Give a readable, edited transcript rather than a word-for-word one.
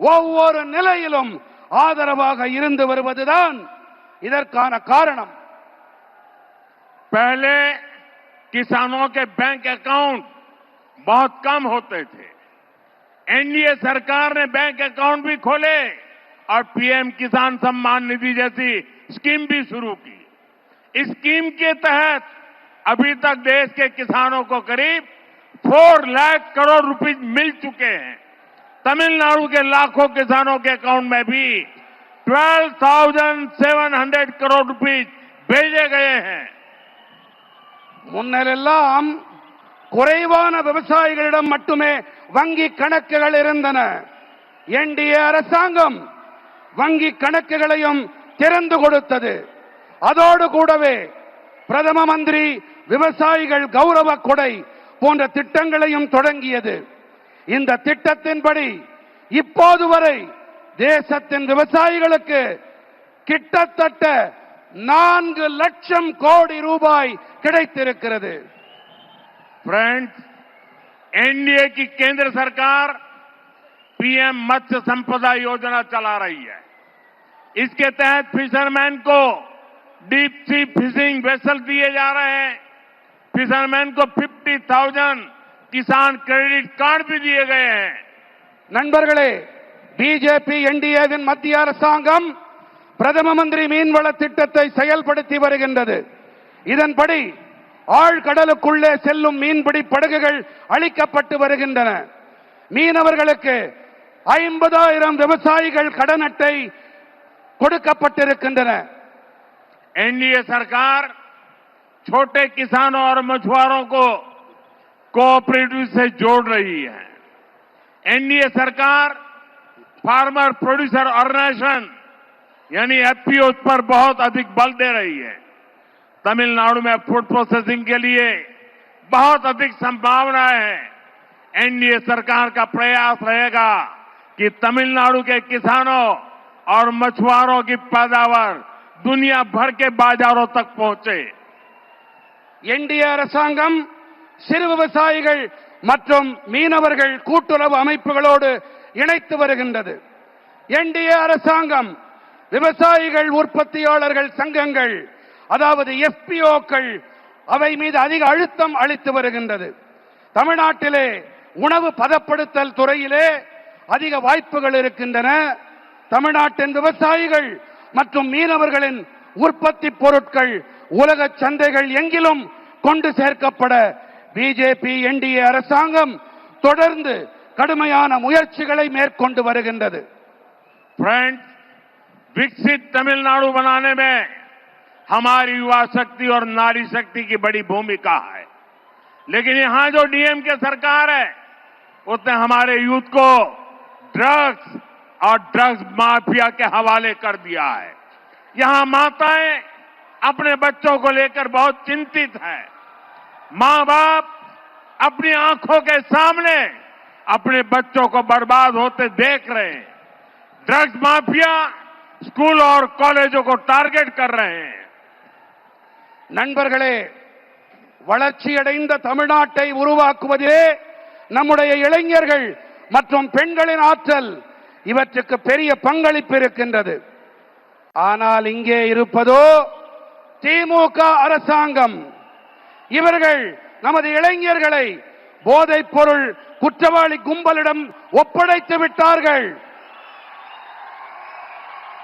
ஒவ்வொரு நிலையிலும் ஆதரவாக இருந்து வருவதுதான் இதற்கான காரணம். पहले किसानों के बैंक अकाउंट बहुत कम होते थे। एनडीए सरकार ने बैंक अकाउंट भी खोले और पीएम किसान सम्मान निधि जैसी स्कीम भी शुरू की। इस स्कीम के तहत अभी तक देश के किसानों को करीब 4 लाख करोड़ रुपए मिल चुके हैं। तमिलनाडु के लाखों किसानों के अकाउंट में भी 12,700 करोड़ रुपए भेजे गए हैं। முன்னெல்லாம் குறைவான விவசாயிகளிடம் மட்டுமே வங்கி கணக்குகள் இருந்தன. என்டிஏ அரசாங்கம் வங்கி கணக்குகளையும் திறந்து கொடுத்தது. அதோடு கூடவே பிரதம மந்திரி விவசாயிகள் கௌரவ கொடை போன்ற திட்டங்களையும் தொடங்கியது. இந்த திட்டத்தின்படி இப்போது வரை தேசத்தின் விவசாயிகளுக்கு கிட்டத்தட்ட 4 லட்சம் கோடி ரூபாய் கிடைத்திருக்கிறது. फ्रेंड्स, एनडीए की केंद्र सरकार पीएम मत्स्य संपदा योजना चला रही है। इसके तहत फिशरमैन को डीप सी फिशिंग वेसल दिए जा रहे हैं। फिशरमैन को 50,000 किसान क्रेडिट कार्ड भी दिए गए हैं। நண்பர்களே, பிஜேபி என்டிஏவின் மத்திய அரசாங்கம் பிரதம மந்திரி மீன்வள திட்டத்தை செயல்படுத்தி வருகின்றது. இதன்படி ஆழ்கடலுக்குள்ளே செல்லும் மீன்பிடி படகுகள் அளிக்கப்பட்டு வருகின்றன. மீனவர்களுக்கு 50,000 விவசாயிகள் கடன் அட்டை கொடுக்கப்பட்டிருக்கின்றன. एनडीए सरकार छोटे किसानों और मछुआरों को कोऑपरेटिव से जोड़ रही है। एनडीए सरकार फार्मर प्रोड्यूसर ऑर्गेनाइजेशन यानी एफपीओ पर बहुत अधिक बल दे रही है। तमिलनाडु में फूड प्रोसेसिंग के लिए बहुत अधिक संभावनाएं हैं। एनडीए सरकार का प्रयास रहेगा कि तमिलनाडु के किसानों और मछुआरों की पैदावार दुनिया भर के बाजारों तक पहुंचे। என்டிஏ அரசாங்கம் சிறு விவசாயிகள் மற்றும் மீனவர்கள் கூட்டுறவு அமைப்புகளோடு இணைத்து வருகின்றது. என்டிஏ அரசாங்கம் விவசாயிகள் உற்பத்தியாளர்கள் சங்கங்கள் அதாவது எஃபிஓக்கள் அவை மீது அதிக அழுத்தம் அளித்து வருகின்றது. தமிழ்நாட்டிலே உணவு பதப்படுத்தல் துறையிலே அதிக வாய்ப்புகள் இருக்கின்றன. தமிழ்நாட்டின் விவசாயிகள் மற்றும் மீனவர்களின் உற்பத்தி பொருட்கள் உலக சந்தைகள் எங்கிலும் கொண்டு சேர்க்கப்பட பிஜேபி என்டிஏ அரசாங்கம் தொடர்ந்து கடுமையான முயற்சிகளை மேற்கொண்டு வருகின்றது. फ्रेंड्स, विकसित तमिलनाडु बनाने में हमारी युवा शक्ति और नारी शक्ति की बड़ी भूमिका है। लेकिन यहां जो डीएमके सरकार है उसने हमारे यूथ को ड्रग्स और ड्रग्स माफिया के हवाले कर दिया है। यहां माताएं अपने बच्चों को लेकर बहुत चिंतित हैं। मां बाप अपनी आंखों के सामने अपने बच्चों को बर्बाद होते देख रहे हैं। ड्रग्स माफिया स्कूल और कॉलेजों को टारगेट कर रहे हैं। நண்பர்களே, வளர்ச்சியடைந்த தமிழ்நாட்டை உருவாக்குவதிலே நம்முடைய இளைஞர்கள் மற்றும் பெண்களின் ஆற்றல் இவற்றுக்கு பெரிய பங்களிப்பு இருக்கின்றது. ஆனால் இங்கே இருப்பதோ திமுக அரசாங்கம். இவர்கள் நமது இளைஞர்களை போதைப் பொருள் குற்றவாளி கும்பலிடம் ஒப்படைத்து விட்டார்கள்.